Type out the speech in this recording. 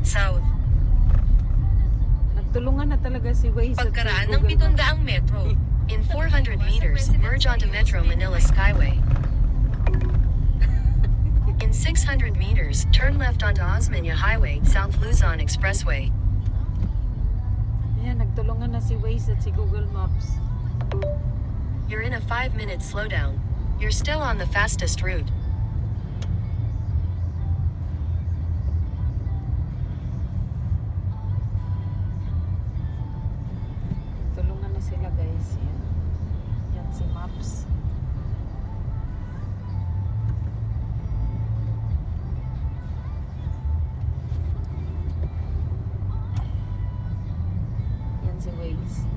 South. Nagtulungan na talaga si Waze at si Pagkaraan ng Google 700 metro. In 400 meters, merge onto Metro Manila Skyway. In 600 meters, turn left onto Osmeña Highway, South Luzon Expressway. Ayan, nagtulungan na si Waze at si Google Maps. You're in a 5-minute slowdown. You're still on the fastest route. Nagtulungan na sila guys. Yan, yan si Maps. Yan si Waze.